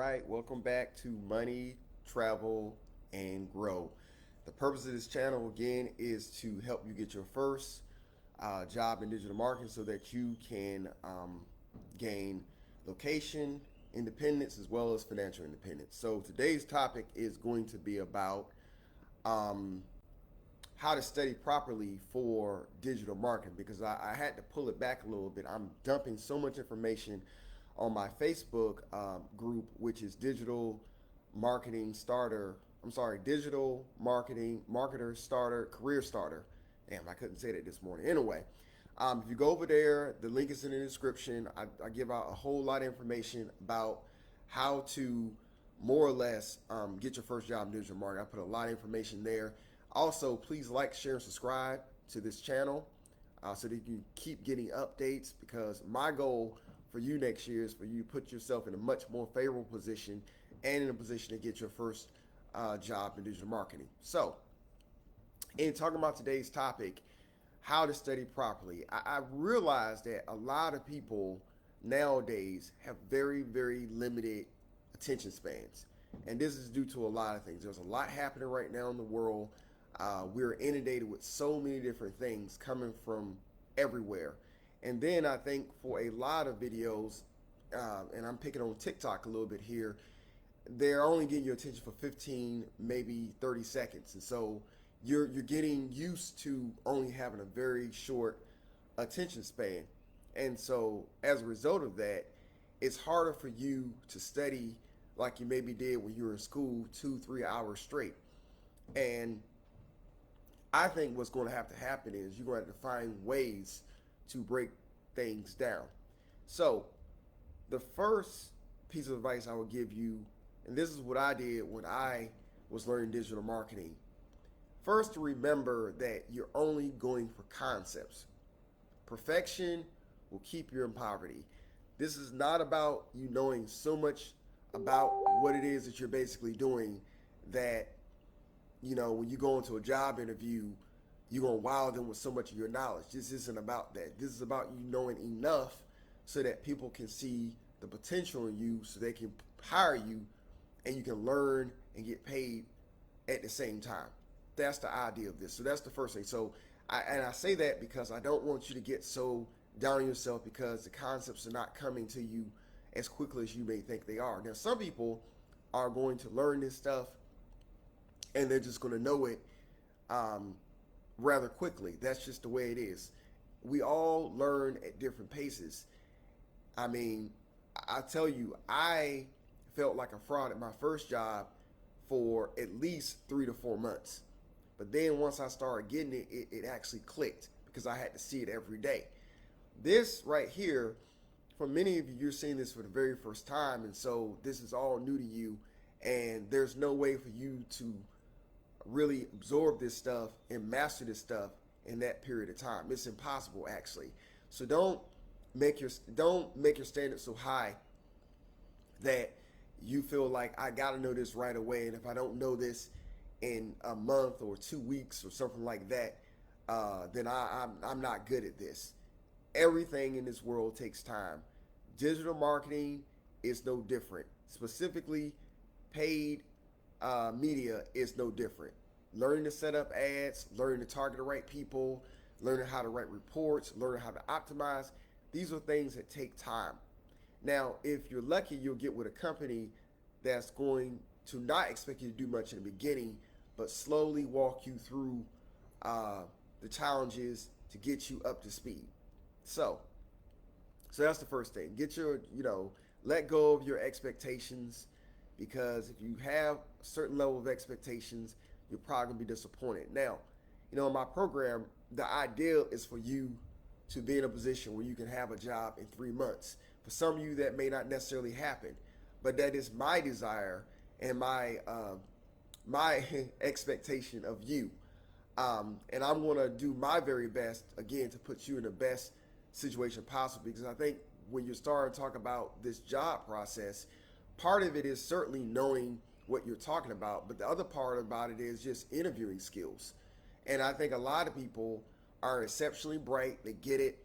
right, welcome back to Money, Travel, and Grow. The purpose of this channel, again, is to help you get your first job in digital marketing so that you can gain location independence as well as financial independence. So today's topic is going to be about um, how to study properly for digital marketing because I had to pull it back a little bit. I'm dumping so much information on my Facebook group, which is Digital Marketing Starter. I'm sorry, Digital Marketing Marketer Starter Career Starter. Damn, I couldn't say that this morning. Anyway, if you go over there, the link is in the description. I give out a whole lot of information about how to more or less get your first job in digital marketing. I put a lot of information there. Also, please like, share, and subscribe to this channel so that you can keep getting updates because my goal for you next year is for you to put yourself in a much more favorable position and in a position to get your first job in digital marketing. So, in talking about today's topic, how to study properly, I realize that a lot of people nowadays have very, very limited attention spans. And this is due to a lot of things. There's a lot happening right now in the world. We're inundated with so many different things coming from everywhere. And then I think for a lot of videos, and I'm picking on TikTok a little bit here, they're only getting your attention for 15, maybe 30 seconds. And so you're getting used to only having a very short attention span. And so as a result of that, it's harder for you to study like you maybe did when you were in school 2-3 hours straight. And I think what's going to have to happen is you're going to have to find ways to break things down. So the first piece of advice I would give you, and this is what I did when I was learning digital marketing. First, to remember that you're only going for concepts. Perfection will keep you in poverty. This is not about you knowing so much about what it is that you're basically doing that, you know, when you go into a job interview, you're going to wow them with so much of your knowledge. This isn't about that. This is about you knowing enough so that people can see the potential in you so they can hire you and you can learn and get paid at the same time. That's the idea of this. So that's the first thing. So I say that because I don't want you to get so down on yourself because the concepts are not coming to you as quickly as you may think they are. Now, some people are going to learn this stuff and they're just going to know it rather quickly. That's just the way it is. We all learn at different paces. I mean, I tell you, I felt like a fraud at my first job for at least 3 to 4 months. But then once I started getting it, it actually clicked because I had to see it every day. This right here, for many of you, you're seeing this for the very first time. And so this is all new to you. And there's no way for you to really absorb this stuff and master this stuff in that period of time. It's impossible, actually. So don't make your standards so high that you feel like I got to know this right away, and if I don't know this in a month or 2 weeks or something like that, then I'm not good at this. Everything in this world takes time. Digital marketing is no different. Specifically, paid media is no different. Learning to set up ads, learning to target the right people, learning how to write reports, learning how to optimize. These are things that take time. Now, if you're lucky, you'll get with a company that's going to not expect you to do much in the beginning, but slowly walk you through the challenges to get you up to speed. So that's the first thing. Get your, let go of your expectations because if you have a certain level of expectations, you're probably gonna be disappointed. Now, in my program, the ideal is for you to be in a position where you can have a job in 3 months. For some of you, that may not necessarily happen, but that is my desire and my expectation of you. And I'm gonna do my very best again to put you in the best situation possible because I think when you start to talk about this job process, part of it is certainly knowing what you're talking about, but the other part about it is just interviewing skills. And I think a lot of people are exceptionally bright, they get it,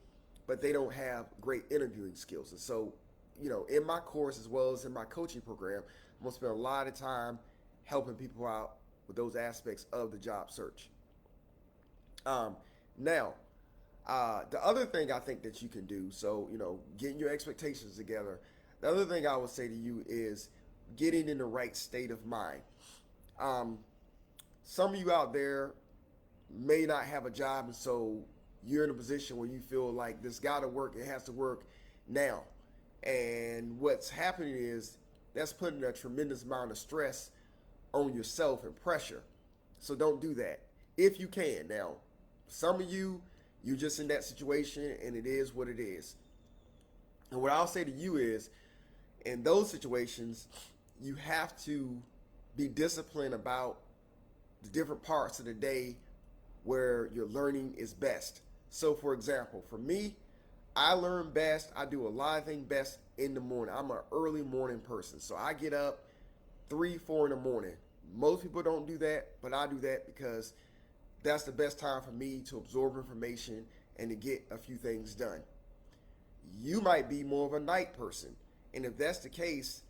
but they don't have great interviewing skills. And so in my course as well as in my coaching program, I'm going to spend a lot of time helping people out with those aspects of the job search. Now, the other thing I think that you can do, so, getting your expectations together, the other thing I would say to you is getting in the right state of mind. Some of you out there may not have a job, and so you're in a position where you feel like this got to work, it has to work now. And what's happening is that's putting a tremendous amount of stress on yourself and pressure. So don't do that if you can. Now, some of you're just in that situation and it is what it is. And what I'll say to you is, in those situations, you have to be disciplined about the different parts of the day where your learning is best. So for example, for me, I learn best, I do a lot of things best in the morning. I'm an early morning person. So I get up 3, 4 in the morning. Most people don't do that, but I do that because that's the best time for me to absorb information and to get a few things done. You might be more of a night person. And if that's the case,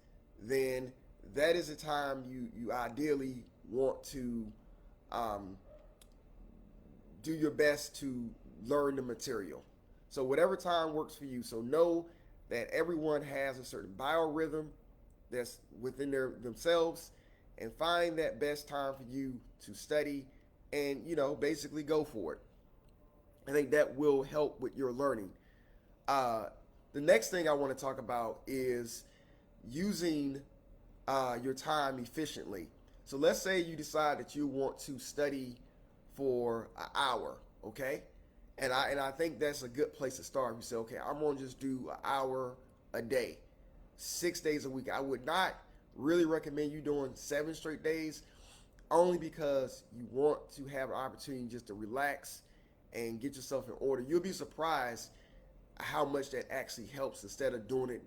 then that is the time you ideally want to do your best to learn the material. So whatever time works for you. So know that everyone has a certain biorhythm that's within themselves, and find that best time for you to study and, basically go for it. I think that will help with your learning. The next thing I want to talk about is using your time efficiently. So let's say you decide that you want to study for an hour, okay? And I think that's a good place to start. You say, okay, I'm going to just do an hour a day, 6 days a week. I would not really recommend you doing 7 straight days, only because you want to have an opportunity just to relax and get yourself in order. You'll be surprised how much that actually helps instead of doing it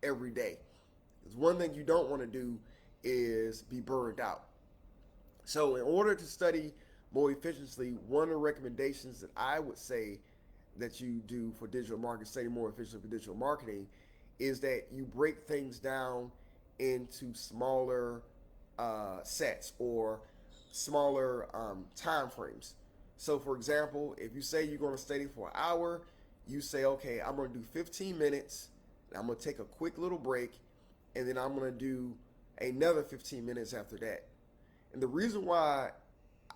every day. Because one thing you don't want to do is be burned out. So in order to study more efficiently, one of the recommendations that I would say that you do for digital marketing, study more efficiently for digital marketing, is that you break things down into smaller sets or smaller time frames. So for example, if you say you're going to study for an hour, you say, okay, I'm going to do 15 minutes, and I'm going to take a quick little break, and then I'm going to do another 15 minutes after that. And the reason why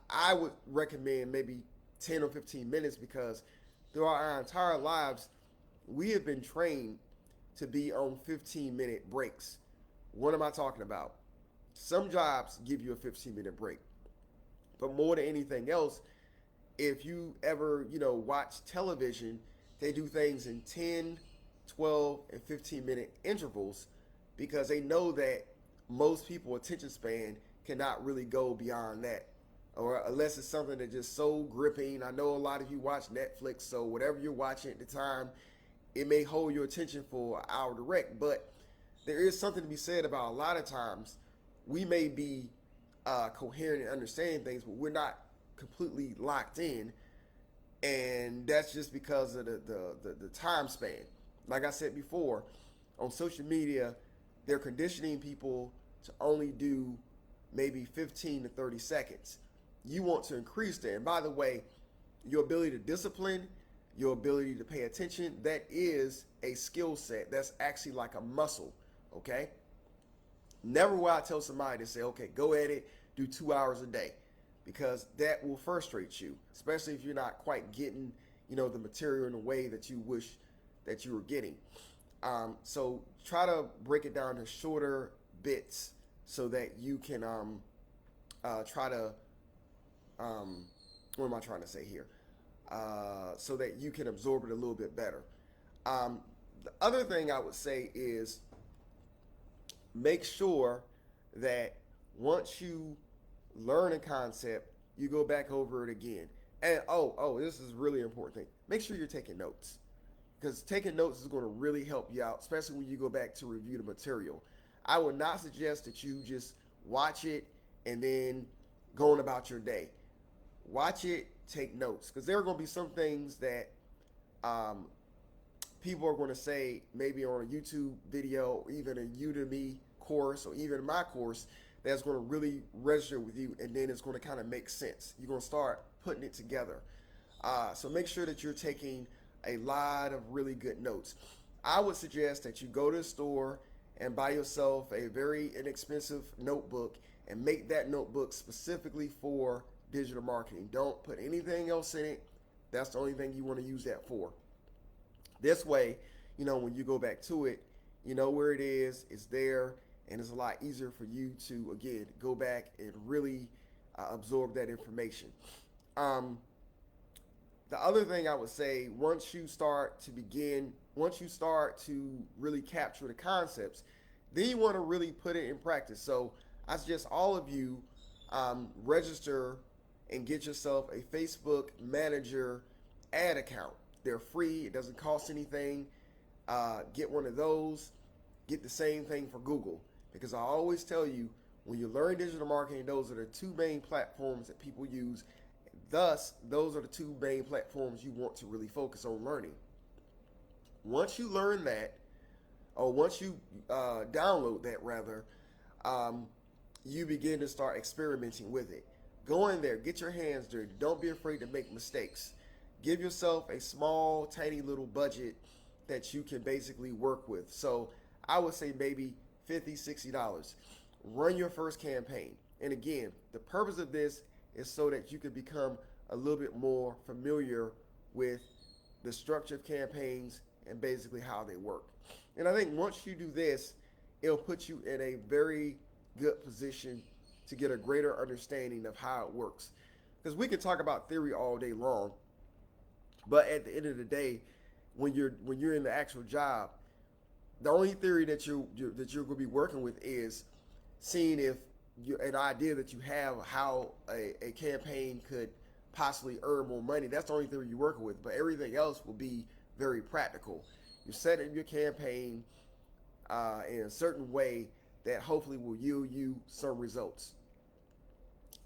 I would recommend maybe 10 or 15 minutes, because throughout our entire lives, we have been trained to be on 15-minute breaks. What am I talking about? Some jobs give you a 15-minute break. But more than anything else, if you ever, watch television, they do things in 10, 12, and 15-minute intervals because they know that most people's attention span cannot really go beyond that. Or unless it's something that's just so gripping. I know a lot of you watch Netflix, so whatever you're watching at the time, it may hold your attention for an hour direct. But there is something to be said about a lot of times we may be coherent and understanding things, but we're not completely locked in. And that's just because of the time span. Like I said before, on social media, they're conditioning people to only do maybe 15 to 30 seconds. You want to increase that. And by the way, your ability to discipline, your ability to pay attention, that is a skill set. That's actually like a muscle, okay? Never will I tell somebody to say, okay, go at it, do 2 hours a day, because that will frustrate you, especially if you're not quite getting, the material in the way that you wish that you were getting. So try to break it down to shorter bits so that you can try to, what am I trying to say here? So that you can absorb it a little bit better. The other thing I would say is make sure that once you learn a concept, you go back over it again. And this is a really important thing. Make sure you're taking notes, because taking notes is going to really help you out, especially when you go back to review the material. I would not suggest that you just watch it and then go on about your day. Watch it, take notes, because there are going to be some things that people are going to say, maybe on a YouTube video, or even a Udemy course, or even my course, that's going to really register with you, and then it's going to kind of make sense. You're going to start putting it together. So make sure that you're taking a lot of really good notes. I would suggest that you go to the store and buy yourself a very inexpensive notebook and make that notebook specifically for digital marketing. Don't put anything else in it. That's the only thing you want to use that for. This way, when you go back to it, you know where it is, it's there, and it's a lot easier for you to, again, go back and really absorb that information. The other thing I would say, once you start to really capture the concepts, then you want to really put it in practice. So I suggest all of you register and get yourself a Facebook Manager ad account. They're free. It doesn't cost anything. Get one of those. Get the same thing for Google. Because I always tell you, when you learn digital marketing, those are the two main platforms that people use. Thus, those are the two main platforms you want to really focus on learning. Once you learn that, or once you download that rather, you begin to start experimenting with it. Go in there, get your hands dirty. Don't be afraid to make mistakes. Give yourself a small, tiny little budget that you can basically work with. So I would say maybe $50, $60. Run your first campaign. And again, the purpose of this is so that you can become a little bit more familiar with the structure of campaigns and basically how they work. And I think once you do this, it'll put you in a very good position to get a greater understanding of how it works. Because we can talk about theory all day long, but at the end of the day, when you're in the actual job, the only theory that you're going to be working with is seeing if an idea that you have how a campaign could possibly earn more money. That's the only theory you're working with, but everything else will be very practical. You're setting your campaign in a certain way that hopefully will yield you some results.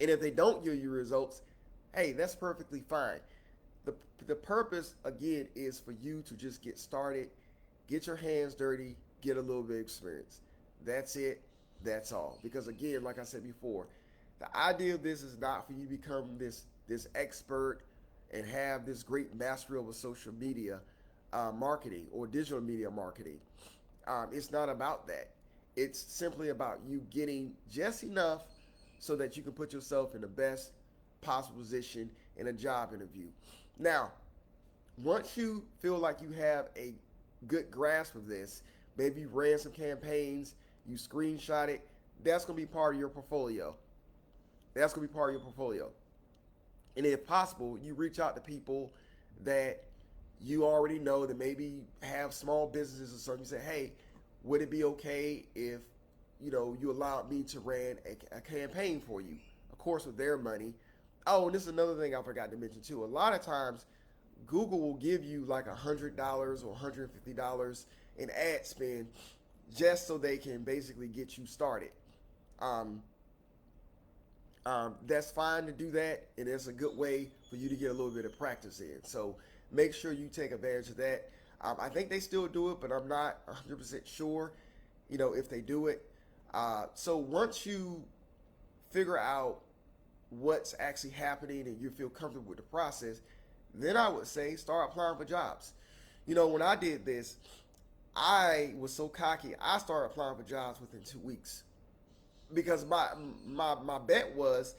And if they don't yield you results, hey, that's perfectly fine. The purpose, again, is for you to just get started, get your hands dirty, get a little bit of experience. That's it. That's all. Because again, like I said before, the idea of this is not for you to become this expert and have this great mastery over social media marketing or digital media marketing. It's not about that. It's simply about you getting just enough so that you can put yourself in the best possible position in a job interview. Now, once you feel like you have a good grasp of this, maybe you ran some campaigns, you screenshot it, that's going to be part of your portfolio. That's going to be part of your portfolio. And if possible, you reach out to people that you already know that maybe have small businesses or something. You say, hey, would it be okay if you allowed me to run a campaign for you? Of course, with their money. Oh, and this is another thing I forgot to mention too. A lot of times, Google will give you like $100 or $150 in ad spend just so they can basically get you started. That's fine to do that, and it's a good way for you to get a little bit of practice in. So make sure you take advantage of that. I think they still do it, but I'm not 100% sure, if they do it. So once you figure out what's actually happening and you feel comfortable with the process, then I would say start applying for jobs. When I did this, I was so cocky. I started applying for jobs within 2 weeks because my bet was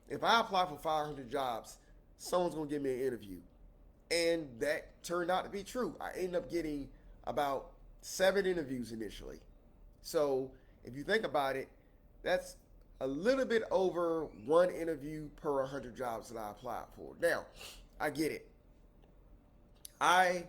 if I apply for 500 jobs, someone's going to give me an interview. And that turned out to be true. I ended up getting about 7 interviews initially. So if you think about it, that's a little bit over 1 interview per 100 jobs that I applied for. Now, I get it. I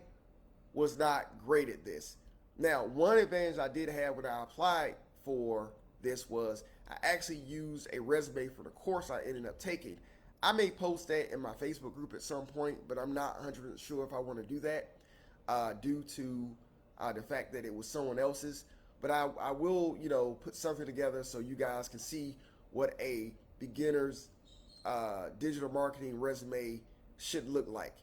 was not great at this. Now, one advantage I did have when I applied for this was I actually used a resume for the course I ended up taking. I may post that in my Facebook group at some point, but I'm not 100% sure if I want to do that due to the fact that it was someone else's. But I will, put something together so you guys can see what a beginner's digital marketing resume should look like.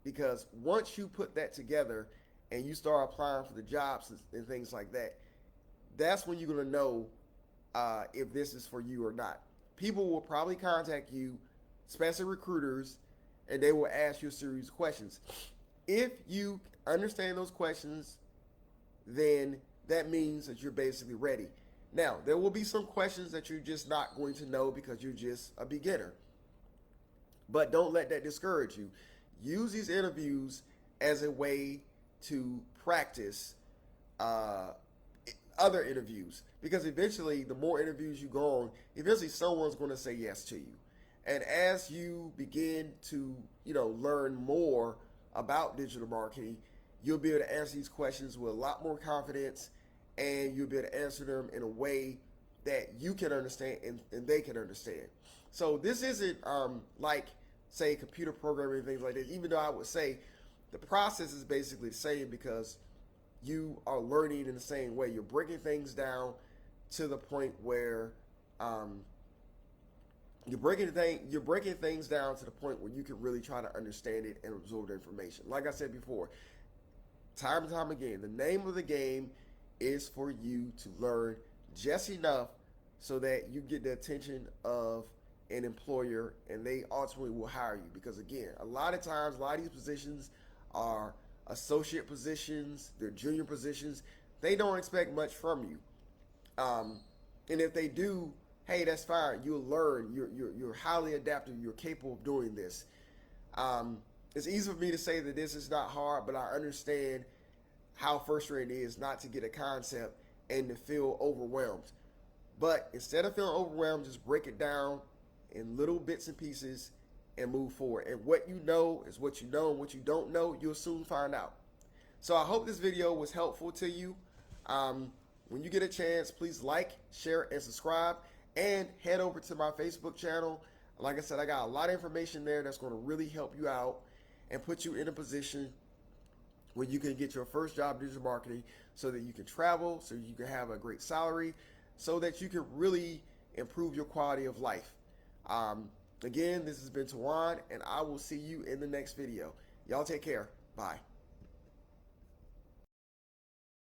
Because once you put that together and you start applying for the jobs and things like that, that's when you're going to know if this is for you or not. People will probably contact you, especially recruiters, and they will ask you a series of questions. If you understand those questions, then that means that you're basically ready. Now, there will be some questions that you're just not going to know because you're just a beginner. But don't let that discourage you. Use these interviews as a way to practice other interviews, because eventually the more interviews you go on, eventually someone's going to say yes to you. And as you begin to learn more about digital marketing, you'll be able to answer these questions with a lot more confidence, and you'll be able to answer them in a way that you can understand and they can understand. So this isn't like, say, computer programming and things like this, even though I would say the process is basically the same, because you are learning in the same way. You're breaking things down to the point where you're breaking things down to the point where you can really try to understand it and absorb the information. Like I said before, time and time again, the name of the game is for you to learn just enough so that you get the attention of an employer and they ultimately will hire you. Because again, a lot of times, a lot of these positions are associate positions, they're junior positions. They don't expect much from you. And if they do, hey, that's fine. You'll learn. You're highly adaptive. You're capable of doing this. It's easy for me to say that this is not hard, but I understand how frustrating it is not to get a concept and to feel overwhelmed. But instead of feeling overwhelmed, just break it down in little bits and pieces and move forward. And what you know is what you know, and what you don't know, you'll soon find out. So I hope this video was helpful to you. When you get a chance, please like, share, and subscribe, and head over to my Facebook channel. Like I said, I got a lot of information there that's going to really help you out and put you in a position where you can get your first job in digital marketing, so that you can travel, so you can have a great salary, so that you can really improve your quality of life. Again, this has been Tawan, and I will see you in the next video. Y'all take care. Bye.